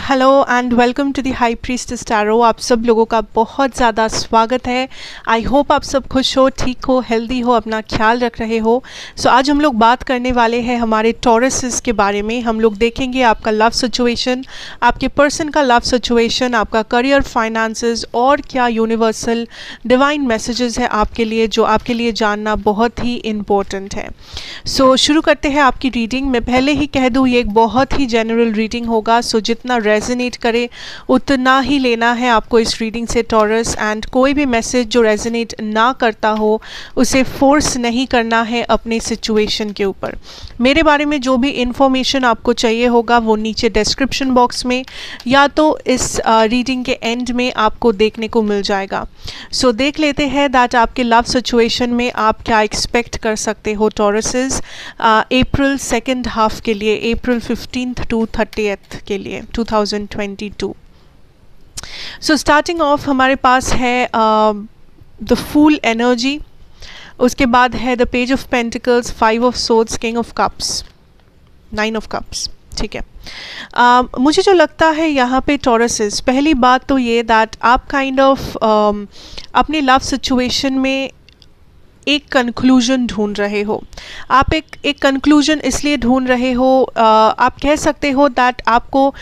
Hello and welcome to the high priestess tarot. आप सब लोगों का बहुत ज़्यादा स्वागत है। आई होप आप सब खुश हो, ठीक हो, हेल्दी हो, अपना ख्याल रख रहे हो। आज हम लोग बात करने वाले हैं हमारे टॉरसेस के बारे में। हम लोग देखेंगे आपका लव सिचुएशन, आपके पर्सन का लव सिचुएशन, आपका करियर, फाइनेंसेस और क्या यूनिवर्सल डिवाइन मैसेजेस है आपके लिए, जो आपके लिए जानना बहुत ही इम्पोर्टेंट है। शुरू करते हैं आपकी रीडिंग। मैं पहले ही कह दूँ, ये एक बहुत ही जनरल रीडिंग होगा, जितना रेजोनेट करे उतना ही लेना है आपको इस रीडिंग से टॉरस। एंड कोई भी मैसेज जो रेजोनेट ना करता हो उसे फोर्स नहीं करना है अपने सिचुएशन के ऊपर। मेरे बारे में जो भी इंफॉर्मेशन आपको चाहिए होगा वो नीचे डिस्क्रिप्शन बॉक्स में या तो इस रीडिंग के एंड में आपको देखने को मिल जाएगा। देख लेते हैं दैट आपके लव सिचुएशन में आप क्या एक्सपेक्ट कर सकते हो टॉरसेस अप्रैल सेकेंड हाफ के लिए, अप्रैल 15th to 30th के लिए 2022। स्टार्टिंग ऑफ हमारे पास है द फूल एनर्जी, उसके बाद है the page of pentacles, 5 of swords, king of cups, 9 of cups. ठीक है, मुझे जो लगता है यहाँ पे टॉरसेस, पहली बात तो ये दैट आप काइंड ऑफ अपने लव सिचुएशन में एक कंक्लूजन ढूंढ रहे हो। आप एक कंक्लूजन इसलिए ढूंढ रहे हो, आप कह सकते हो दैट आपको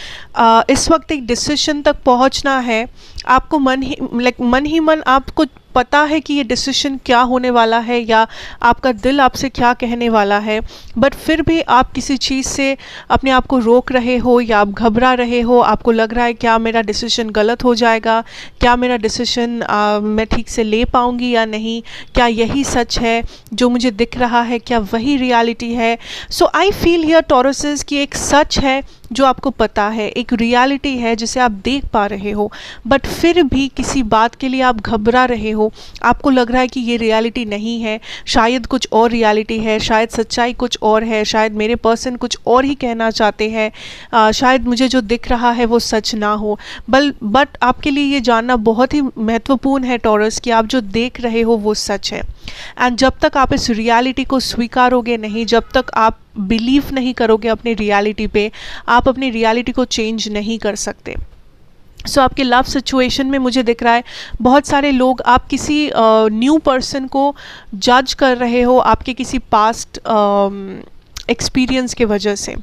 इस वक्त एक डिसीजन तक पहुंचना है। आपको मन ही मन आपको पता है कि ये डिसीजन क्या होने वाला है या आपका दिल आपसे क्या कहने वाला है, बट फिर भी आप किसी चीज़ से अपने आप को रोक रहे हो या आप घबरा रहे हो। आपको लग रहा है क्या मेरा डिसीजन गलत हो जाएगा, क्या मेरा डिसीजन मैं ठीक से ले पाऊँगी या नहीं, क्या यही सच है जो मुझे दिख रहा है, क्या वही रियलिटी है। आई फील हियर टॉरसेस कि एक सच है जो आपको पता है, एक रियलिटी है जिसे आप देख पा रहे हो, बट फिर भी किसी बात के लिए आप घबरा रहे हो। आपको लग रहा है कि ये रियलिटी नहीं है, शायद कुछ और रियलिटी है, शायद सच्चाई कुछ और है, शायद मेरे पर्सन कुछ और ही कहना चाहते हैं, शायद मुझे जो दिख रहा है वो सच ना हो। बट आपके लिए ये जानना बहुत ही महत्वपूर्ण है टॉरस कि आप जो देख रहे हो वो सच है। एंड जब तक आप इस रियलिटी को स्वीकारोगे नहीं, जब तक आप बिलीव नहीं करोगे अपनी रियलिटी पे, आप अपनी रियलिटी को चेंज नहीं कर सकते। आपके लव सिचुएशन में मुझे दिख रहा है बहुत सारे लोग, आप किसी न्यू पर्सन को जज कर रहे हो आपके किसी पास्ट एक्सपीरियंस के वजह से।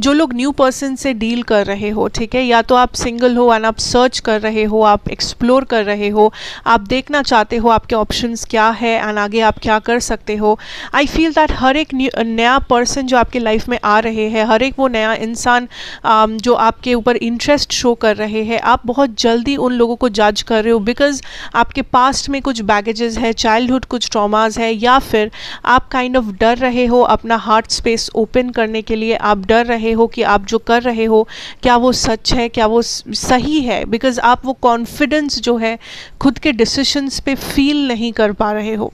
जो लोग न्यू पर्सन से डील कर रहे हो, ठीक है, या तो आप सिंगल हो एंड आप सर्च कर रहे हो, आप एक्सप्लोर कर रहे हो, आप देखना चाहते हो आपके ऑप्शंस क्या है एंड आगे आप क्या कर सकते हो। आई फील दैट हर एक नया पर्सन जो आपके लाइफ में आ रहे हैं, हर एक वो नया इंसान जो आपके ऊपर इंटरेस्ट शो कर रहे हैं, आप बहुत जल्दी उन लोगों को जज कर रहे हो बिकॉज आपके पास्ट में कुछ बैगेजेस है, चाइल्डहुड कुछ ट्रॉमाज है, या फिर आप काइंड ऑफ डर रहे हो अपना हार्ट स्पेस ओपन करने के लिए। आप डर रहे हो कि आप जो कर रहे हो क्या वो सच है, क्या वो सही है, बिकॉज आप वो कॉन्फिडेंस जो है खुद के डिसीजंस पे फील नहीं कर पा रहे हो।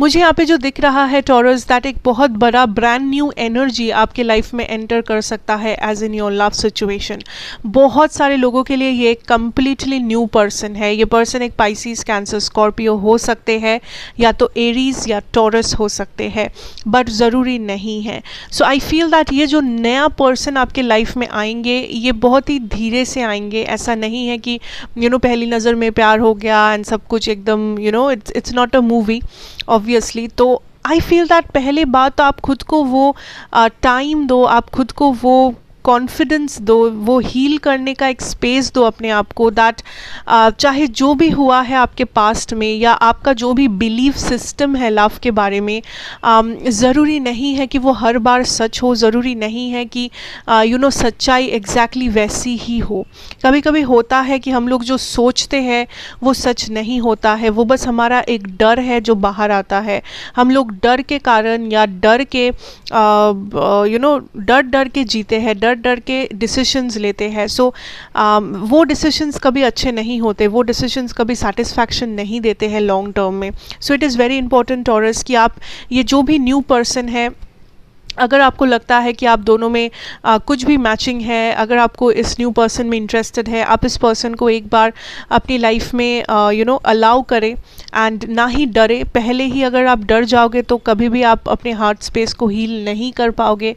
मुझे यहाँ पे जो दिख रहा है टॉरस, दैट एक बहुत बड़ा ब्रांड न्यू एनर्जी आपके लाइफ में एंटर कर सकता है as in your love situation. बहुत सारे लोगों के लिए ये एक कम्प्लीटली न्यू पर्सन है। ये पर्सन एक पाइसिस, कैंसर, स्कॉर्पियो हो सकते हैं, या तो एरीज या टॉरस हो सकते हैं, बट ज़रूरी नहीं है। आई फील दैट ये जो नया पर्सन आपके लाइफ में आएंगे ये बहुत ही धीरे से आएंगे। ऐसा नहीं है कि पहली नज़र में प्यार हो गया एंड सब कुछ एकदम it's not a movie obviously. तो आई फील दैट पहले बात तो आप खुद को वो टाइम दो, आप खुद को वो कॉन्फिडेंस दो, वो हील करने का एक स्पेस दो अपने आप को, दैट चाहे जो भी हुआ है आपके पास्ट में या आपका जो भी बिलीफ सिस्टम है लव के बारे में, ज़रूरी नहीं है कि वो हर बार सच हो, ज़रूरी नहीं है कि सच्चाई एग्जैक्टली वैसी ही हो। कभी कभी होता है कि हम लोग जो सोचते हैं वो सच नहीं होता है, वो बस हमारा एक डर है जो बाहर आता है। हम लोग डर के कारण या डर के डर के जीते हैं, डर के डिसीशंस लेते हैं। वो डिसीशंस कभी अच्छे नहीं होते, वो डिसीशंस कभी सेटिस्फैक्शन नहीं देते हैं लॉन्ग टर्म में। It is very important taurus कि आप ये जो भी न्यू पर्सन है अगर आपको लगता है कि आप दोनों में कुछ भी मैचिंग है, अगर आपको इस न्यू पर्सन में इंटरेस्टेड है, आप इस पर्सन को एक बार अपनी लाइफ में अलाउ करें एंड ना ही डरे। पहले ही अगर आप डर जाओगे तो कभी भी आप अपने हार्ट स्पेस को हील नहीं कर पाओगे।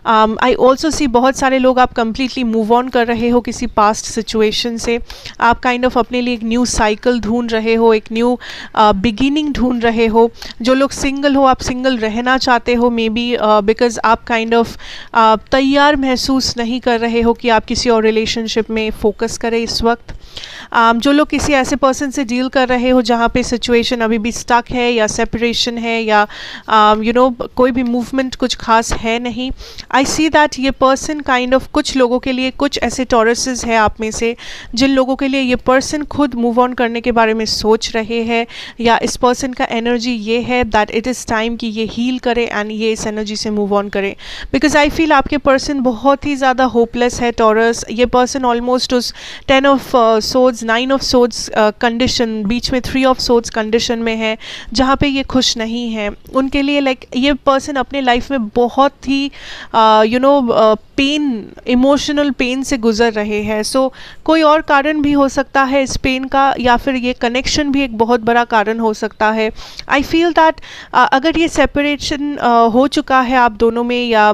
आई ऑल्सो सी बहुत सारे लोग आप कम्प्लीटली मूव ऑन कर रहे हो किसी पास्ट सिचुएशन से। आप काइंड ऑफ अपने लिए एक न्यू साइकिल ढूंढ रहे हो, एक न्यू बिगिनिंग ढूंढ रहे हो। जो लोग सिंगल हो, आप सिंगल रहना चाहते हो मे बी बिकॉज आप काइंड ऑफ तैयार महसूस नहीं कर रहे हो कि आप किसी और रिलेशनशिप में फोकस करें इस वक्त। जो लोग किसी ऐसे पर्सन से डील कर रहे हो जहाँ पे सिचुएशन अभी भी स्टक है या सेपरेशन है या कोई भी मूवमेंट कुछ खास है नहीं। आई सी दैट ये पर्सन काइंड ऑफ कुछ लोगों के लिए, कुछ ऐसे टॉरसेस है आप में से जिन लोगों के लिए ये पर्सन खुद मूव ऑन करने के बारे में सोच रहे हैं, या इस पर्सन का एनर्जी ये है दैट इट इज़ टाइम कि ये हील करे एंड ये इस एनर्जी से मूव ऑन करे। बिकॉज आई फील आपके पर्सन बहुत ही ज़्यादा होपलेस है टॉरस। ये पर्सन ऑलमोस्ट उस 10 ऑफ सोड्स 9 ऑफ सोड्स कंडीशन, बीच में 3 ऑफ सोड्स कंडीशन में है, जहाँ पे ये खुश नहीं है। उनके लिए ये पर्सन अपने लाइफ में बहुत ही पेन, इमोशनल पेन से गुजर रहे हैं। सो कोई और कारण भी हो सकता है इस पेन का, या फिर ये कनेक्शन भी एक बहुत बड़ा कारण हो सकता है। आई फील दैट अगर ये सेपरेशन हो चुका है आप दोनों में, या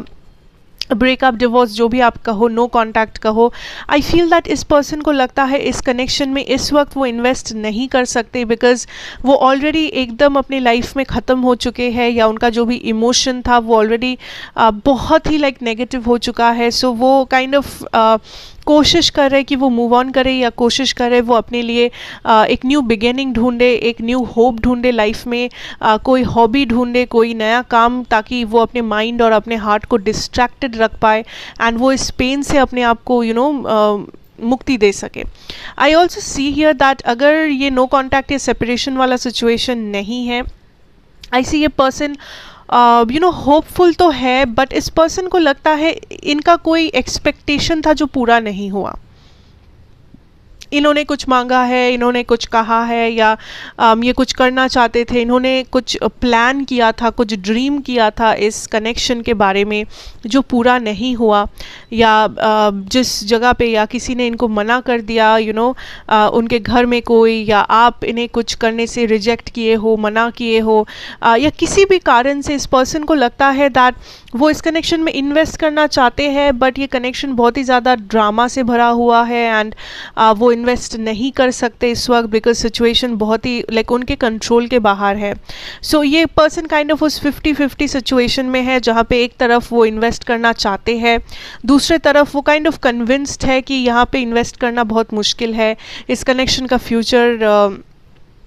ब्रेकअप, डिवोर्स, जो भी आप कहो, नो कॉन्टैक्ट कहो, आई फील दैट इस पर्सन को लगता है इस कनेक्शन में इस वक्त वो इन्वेस्ट नहीं कर सकते, बिकॉज वो ऑलरेडी एकदम अपनी लाइफ में ख़त्म हो चुके हैं, या उनका जो भी इमोशन था वो ऑलरेडी बहुत ही नेगेटिव हो चुका है। सो वो काइंड ऑफ कोशिश कर रहे कि वो मूव ऑन करे, या कोशिश करे वो अपने लिए एक न्यू बिगिनिंग ढूंढे, एक न्यू होप ढूंढे लाइफ में, कोई हॉबी ढूंढे, कोई नया काम, ताकि वो अपने माइंड और अपने हार्ट को डिस्ट्रैक्टेड रख पाए एंड वो इस पेन से अपने आप को मुक्ति दे सके। I also see here that अगर ये नो कॉन्टैक्ट या सेपरेशन वाला सिचुएशन नहीं है, आई सी ये पर्सन होपफुल तो है, बट इस पर्सन को लगता है इनका कोई एक्सपेक्टेशन था जो पूरा नहीं हुआ। इन्होंने कुछ मांगा है, इन्होंने कुछ कहा है, या ये कुछ करना चाहते थे, इन्होंने कुछ प्लान किया था, कुछ ड्रीम किया था इस कनेक्शन के बारे में जो पूरा नहीं हुआ, या जिस जगह पे या किसी ने इनको मना कर दिया, उनके घर में कोई, या आप इन्हें कुछ करने से रिजेक्ट किए हो, मना किए हो, या किसी भी कारण से इस पर्सन को लगता है दैट वो इस कनेक्शन में इन्वेस्ट करना चाहते हैं, बट ये कनेक्शन बहुत ही ज़्यादा ड्रामा से भरा हुआ है एंड वो इन्वेस्ट नहीं कर सकते इस वक्त, बिकॉज सिचुएशन बहुत ही उनके कंट्रोल के बाहर है। सो ये पर्सन काइंड ऑफ उस 50-50 सिचुएशन में है, जहाँ पे एक तरफ वो इन्वेस्ट करना चाहते हैं, दूसरे तरफ वो काइंड ऑफ कन्विंस्ड है कि यहाँ पे इन्वेस्ट करना बहुत मुश्किल है, इस कनेक्शन का फ्यूचर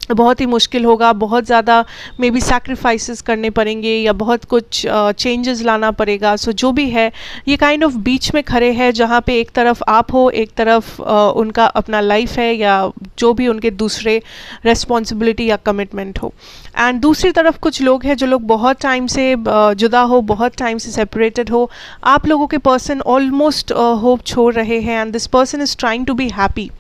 बहुत ही मुश्किल होगा, बहुत ज़्यादा मे बी सैक्रिफाइसेस करने पड़ेंगे, या बहुत कुछ चेंजेस लाना पड़ेगा। सो जो भी है, ये काइंड ऑफ बीच में खड़े हैं, जहाँ पे एक तरफ आप हो, एक तरफ उनका अपना लाइफ है, या जो भी उनके दूसरे रेस्पॉन्सिबिलिटी या कमिटमेंट हो। एंड दूसरी तरफ कुछ लोग हैं जो लोग बहुत टाइम से जुदा हो, बहुत टाइम से सेपरेटेड हो। आप लोगों के पर्सन ऑलमोस्ट होप छोड़ रहे हैं and this person is trying to be happy.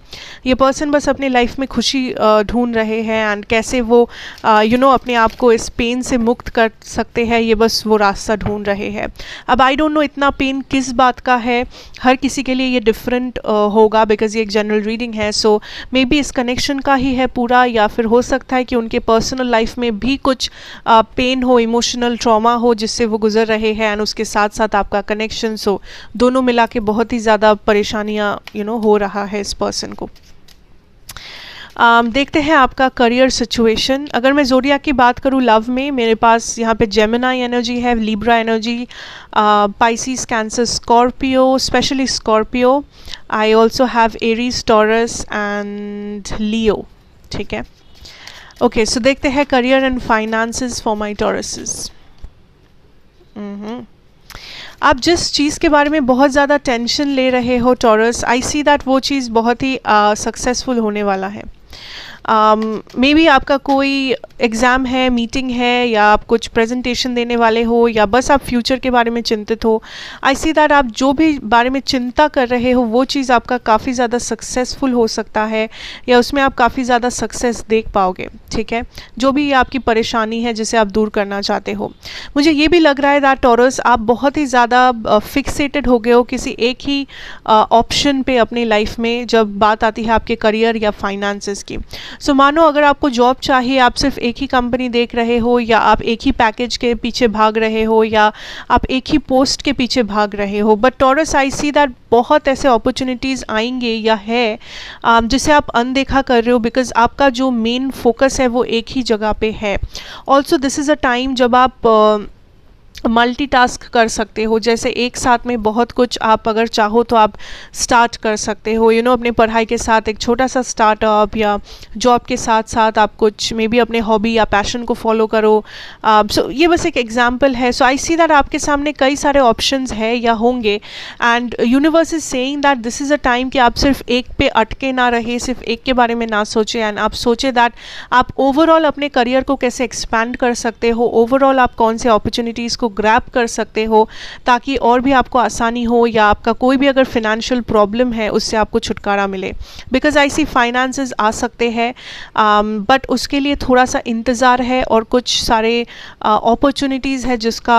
ये पर्सन बस अपनी लाइफ में खुशी ढूंढ रहे हैं एंड कैसे वो अपने आप को इस पेन से मुक्त कर सकते हैं, ये बस वो रास्ता ढूंढ रहे हैं। अब आई डोंट नो इतना पेन किस बात का है, हर किसी के लिए ये डिफरेंट होगा, बिकॉज ये एक जनरल रीडिंग है। सो मे बी इस कनेक्शन का ही है पूरा, या फिर हो सकता है कि उनके पर्सनल लाइफ में भी कुछ पेन हो, इमोशनल ट्रॉमा हो जिससे वो गुजर रहे हैं, एंड उसके साथ साथ आपका कनेक्शन हो, दोनों मिला के बहुत ही ज़्यादा परेशानियाँ हो रहा है इस पर्सन को। देखते हैं आपका करियर सिचुएशन। अगर मैं ज़ोडिएक की बात करूँ लव में, मेरे पास यहाँ पे जेमिनी एनर्जी है, Libra energy, Pisces, Cancer, Scorpio, specially Scorpio. I also have Aries, Taurus and Leo. ठीक है, ओके। सो देखते हैं career and finances for my Tauruses. आप जिस चीज़ के बारे में बहुत ज़्यादा टेंशन ले रहे हो टॉरस, आई सी दैट वो चीज़ बहुत ही सक्सेसफुल होने वाला है। मे बी आपका कोई एग्ज़ाम है, मीटिंग है, या आप कुछ प्रेजेंटेशन देने वाले हो, या बस आप फ्यूचर के बारे में चिंतित हो। आई सी दैट आप जो भी बारे में चिंता कर रहे हो वो चीज़ आपका काफ़ी ज़्यादा सक्सेसफुल हो सकता है, या उसमें आप काफ़ी ज़्यादा सक्सेस देख पाओगे। ठीक है, जो भी आपकी परेशानी है जिसे आप दूर करना चाहते हो। मुझे ये भी लग रहा है दैट टॉरस आप बहुत ही ज़्यादा फिक्सेटेड हो गए हो किसी एक ही ऑप्शन पे अपनी लाइफ में, जब बात आती है आपके करियर या फाइनेंसेस की। सो मानो अगर आपको जॉब चाहिए, आप सिर्फ एक ही कंपनी देख रहे हो, या आप एक ही पैकेज के पीछे भाग रहे हो, या आप एक ही पोस्ट के पीछे भाग रहे हो, but taurus I see that बहुत ऐसे अपॉर्चुनिटीज़ आएंगे या है जिसे आप अनदेखा कर रहे हो, बिकॉज आपका जो मेन फोकस है वो एक ही जगह पे है। Also this is a time जब आप मल्टीटास्क कर सकते हो, जैसे एक साथ में बहुत कुछ आप अगर चाहो तो आप स्टार्ट कर सकते हो। यू नो, अपने पढ़ाई के साथ एक छोटा सा स्टार्टअप, या जॉब के साथ साथ आप कुछ मे बी अपने हॉबी या पैशन को फॉलो करो। सो ये बस एक एग्जांपल है। सो आई सी दैट आपके सामने कई सारे ऑप्शंस है या होंगे, and universe is saying that this is a time कि आप सिर्फ एक पे अटके ना रहे, सिर्फ एक के बारे में ना सोचें, एंड आप सोचें दैट आप ओवरऑल अपने करियर को कैसे एक्सपैंड कर सकते हो, ओवरऑल आप कौन से अपॉर्चुनिटीज़ को ग्रैब कर सकते हो, ताकि और भी आपको आसानी हो, या आपका कोई भी अगर फिनेंशियल प्रॉब्लम है उससे आपको छुटकारा मिले। बिकॉज आई सी फाइनेंसेस आ सकते हैं, बट उसके लिए थोड़ा सा इंतज़ार है, और कुछ सारे अपॉर्चुनिटीज़ है जिसका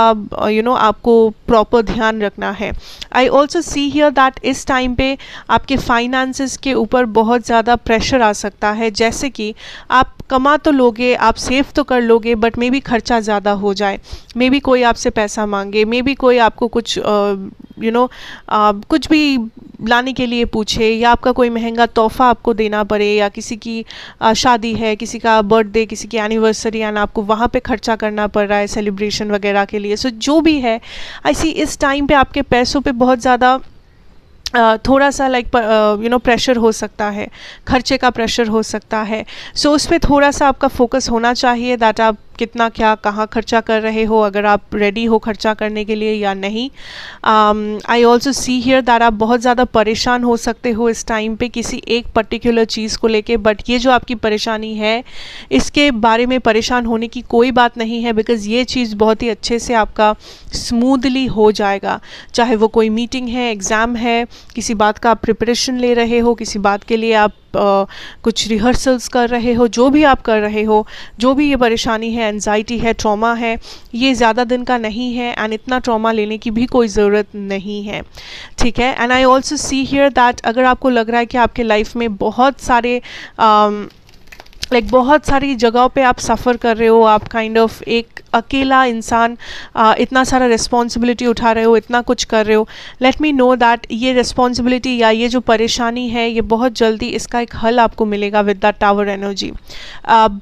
यू नो आपको प्रॉपर ध्यान रखना है। I also see here that इस टाइम पे आपके फाइनेंसेस के ऊपर बहुत ज़्यादा प्रेशर आ सकता है, जैसे कि आप कमा तो लोगे, आप सेव तो कर लोगे, बट मे बी खर्चा ज़्यादा हो जाए, मे बी कोई आपसे पैसा मांगे, मे बी कोई आपको कुछ यू नो कुछ भी लाने के लिए पूछे, या आपका कोई महंगा तोहफा आपको देना पड़े, या किसी की शादी है, किसी का बर्थडे, किसी की एनिवर्सरी, एंड आपको वहाँ पे खर्चा करना पड़ रहा है सेलिब्रेशन वगैरह के लिए। सो जो भी है, आई सी इस टाइम पे आपके पैसों पे बहुत ज़्यादा थोड़ा सा लाइक यू नो प्रेशर हो सकता है, खर्चे का प्रेशर हो सकता है। सो उस पर थोड़ा सा आपका फोकस होना चाहिए दैट आप कितना क्या कहाँ खर्चा कर रहे हो, अगर आप रेडी हो खर्चा करने के लिए या नहीं। I also see here that आप बहुत ज़्यादा परेशान हो सकते हो इस टाइम पे किसी एक पर्टिकुलर चीज़ को लेके, बट ये जो आपकी परेशानी है इसके बारे में परेशान होने की कोई बात नहीं है, बिकॉज़ ये चीज़ बहुत ही अच्छे से आपका स्मूथली हो जाएगा। चाहे वो कोई मीटिंग है, एग्ज़ाम है, किसी बात का आप प्रिपरेशन ले रहे हो, किसी बात के लिए आप कुछ रिहर्सल्स कर रहे हो, जो भी आप कर रहे हो, जो भी ये परेशानी है, एंजाइटी है, ट्रॉमा है, ये ज़्यादा दिन का नहीं है, एंड इतना ट्रॉमा लेने की भी कोई ज़रूरत नहीं है। ठीक है, and I also see here that अगर आपको लग रहा है कि आपके लाइफ में बहुत सारे बहुत सारी जगहों पे आप सफ़र कर रहे हो, आप काइंड ऑफ एक अकेला इंसान इतना सारा रिस्पॉन्सिबिलिटी उठा रहे हो, इतना कुछ कर रहे हो, लेट मी नो दैट ये रिस्पॉन्सिबिलिटी या ये जो परेशानी है ये बहुत जल्दी इसका एक हल आपको मिलेगा विद दैट टावर एनर्जी।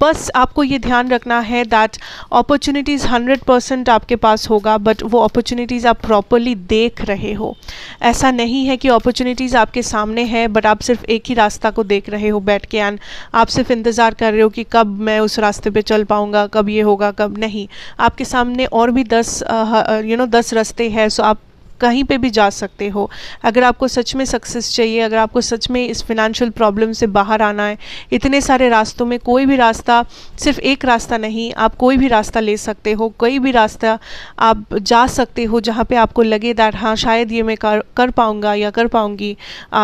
बस आपको ये ध्यान रखना है दैट अपॉर्चुनिटीज़ 100% आपके पास होगा, बट वो अपॉर्चुनिटीज़ आप प्रॉपरली देख रहे हो। ऐसा नहीं है कि अपॉर्चुनिटीज़ आपके सामने है बट आप सिर्फ एक ही रास्ता को देख रहे हो बैठ के, एंड आप सिर्फ इंतज़ार कर रहे हो कि कब मैं उस रास्ते पे चल पाऊँगा, कब ये होगा, कब नहीं। आपके सामने और भी 10 रास्ते हैं, सो आप कहीं पे भी जा सकते हो। अगर आपको सच में सक्सेस चाहिए, अगर आपको सच में इस फिनेंशियल प्रॉब्लम से बाहर आना है, इतने सारे रास्तों में कोई भी रास्ता, सिर्फ एक रास्ता नहीं, आप कोई भी रास्ता ले सकते हो, कोई भी रास्ता आप जा सकते हो जहाँ पे आपको लगे दैट हाँ शायद ये मैं कर पाऊँगा या कर पाऊँगी,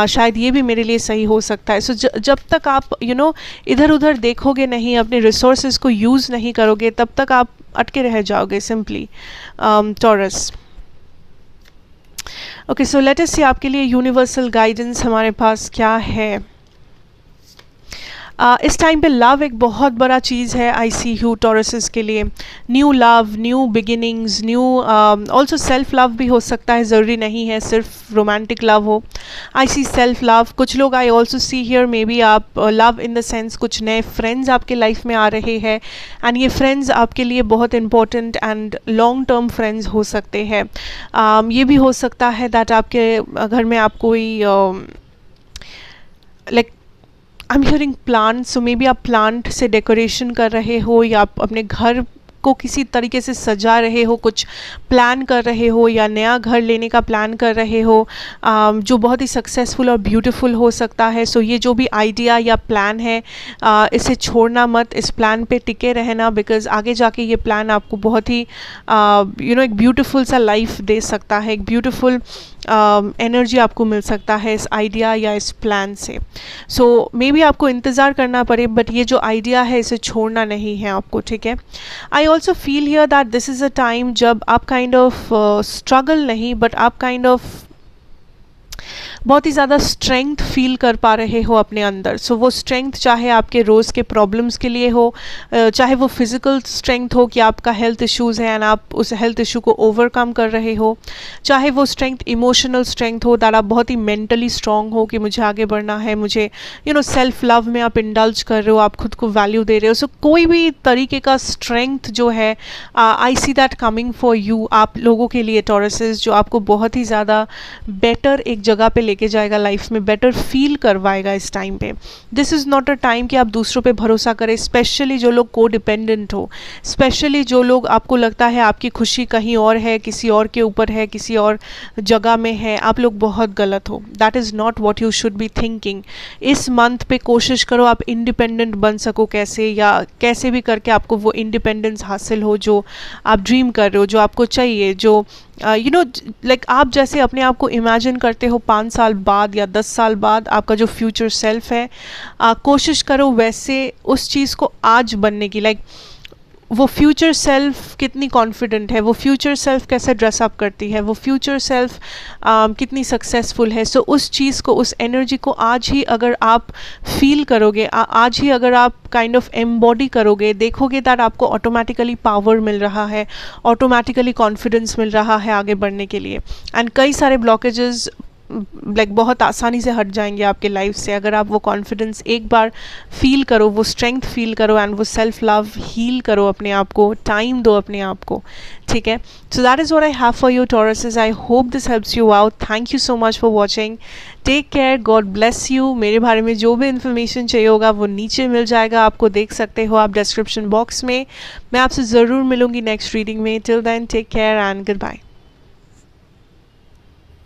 शायद ये भी मेरे लिए सही हो सकता है। सो जब तक आप इधर उधर देखोगे नहीं, अपने रिसोर्सेज को यूज़ नहीं करोगे, तब तक आप अटके रह जाओगे simply. Taurus, okay, so let us see आपके लिए यूनिवर्सल गाइडेंस हमारे पास क्या है। इस टाइम पे लव एक बहुत बड़ा चीज़ है आई सी यू टॉरसेस के लिए। New love, new beginnings, new also self love भी हो सकता है, ज़रूरी नहीं है सिर्फ रोमांटिक लव हो। आई सी सेल्फ लव, कुछ लोग I also see here may be आप लव इन द सेंस कुछ नए फ्रेंड्स आपके लाइफ में आ रहे हैं, एंड ये फ्रेंड्स आपके लिए बहुत important and long term friends हो सकते हैं। ये भी हो सकता है दैट आपके घर में आप कोई like I am hearing plant, so may be आप प्लांट से डेकोरेशन कर रहे हो, या आप अपने घर को किसी तरीके से सजा रहे हो, कुछ प्लान कर रहे हो या नया घर लेने का प्लान कर रहे हो जो बहुत ही सक्सेसफुल और ब्यूटीफुल हो सकता है। सो ये जो भी आइडिया या प्लान है इसे छोड़ना मत, इस प्लान पे टिके रहना, बिकॉज आगे जाके ये प्लान आपको बहुत ही एक ब्यूटीफुल सा लाइफ दे सकता है, एक ब्यूटीफुल एनर्जी आपको मिल सकता है इस आइडिया या इस प्लान से। सो मे बी आपको इंतज़ार करना पड़े, बट ये जो आइडिया है इसे छोड़ना नहीं है आपको, ठीक है। I also feel here that this is a time जब आप काइंड ऑफ स्ट्रगल नहीं, बट आप काइंड ऑफ बहुत ही ज़्यादा स्ट्रेंथ फील कर पा रहे हो अपने अंदर। सो वो स्ट्रेंथ चाहे आपके रोज़ के प्रॉब्लम्स के लिए हो, चाहे वो फिज़िकल स्ट्रेंथ हो कि आपका हेल्थ इश्यूज़ है एंड आप उस हेल्थ इशू को ओवरकम कर रहे हो, चाहे वो स्ट्रेंथ इमोशनल स्ट्रेंथ हो दैट आप बहुत ही मेंटली स्ट्रांग हो कि मुझे आगे बढ़ना है, मुझे सेल्फ लव में आप इंडल्ज कर रहे हो, आप खुद को वैल्यू दे रहे हो। सो कोई भी तरीके का स्ट्रेंथ जो है I see that coming for you, आप लोगों के लिए टॉरसेस, जो आपको बहुत ही ज़्यादा बेटर एक जगह पे लेके जाएगा, लाइफ में बेटर फील करवाएगा इस टाइम पे। This is not a time कि आप दूसरों पे भरोसा करें, स्पेशली जो लोग को डिपेंडेंट हो, स्पेशली जो लोग आपको लगता है आपकी खुशी कहीं और है, किसी और के ऊपर है, किसी और जगह में है, आप लोग बहुत गलत हो। That is not what you should be thinking. इस मंथ पे कोशिश करो आप इंडिपेंडेंट बन सको कैसे, या कैसे भी करके आपको वो इंडिपेंडेंस हासिल हो जो आप ड्रीम कर रहे हो, जो आपको चाहिए, जो लाइक आप जैसे अपने आप को इमेजिन करते हो 5 साल बाद या 10 साल बाद आपका जो फ्यूचर सेल्फ है, कोशिश करो वैसे उस चीज़ को आज बनने की। लाइक वो फ्यूचर सेल्फ कितनी कॉन्फिडेंट है, वो फ्यूचर सेल्फ कैसे ड्रेसअप करती है, वो फ्यूचर सेल्फ कितनी सक्सेसफुल है। सो उस चीज़ को, उस एनर्जी को आज ही अगर आप फील करोगे, आज ही अगर आप काइंड ऑफ एम्बॉडी करोगे, देखोगे दैट आपको ऑटोमेटिकली पावर मिल रहा है, ऑटोमेटिकली कॉन्फिडेंस मिल रहा है आगे बढ़ने के लिए, एंड कई सारे ब्लॉकेजेस लाइक बहुत आसानी से हट जाएंगे आपके लाइफ से अगर आप वो कॉन्फिडेंस एक बार फील करो, वो स्ट्रेंथ फील करो एंड वो सेल्फ लव हील करो अपने आप को, टाइम दो अपने आप को, ठीक है। So that is what I have for you Tauruses. I hope this helps you out. Thank you so much for watching. Take care, God bless you. मेरे बारे में जो भी इन्फॉर्मेशन चाहिए होगा वो नीचे मिल जाएगा, आपको देख सकते हो आप डिस्क्रिप्शन बॉक्स में। मैं आपसे ज़रूर मिलूंगी नेक्स्ट रीडिंग में। Till then take care and good bye.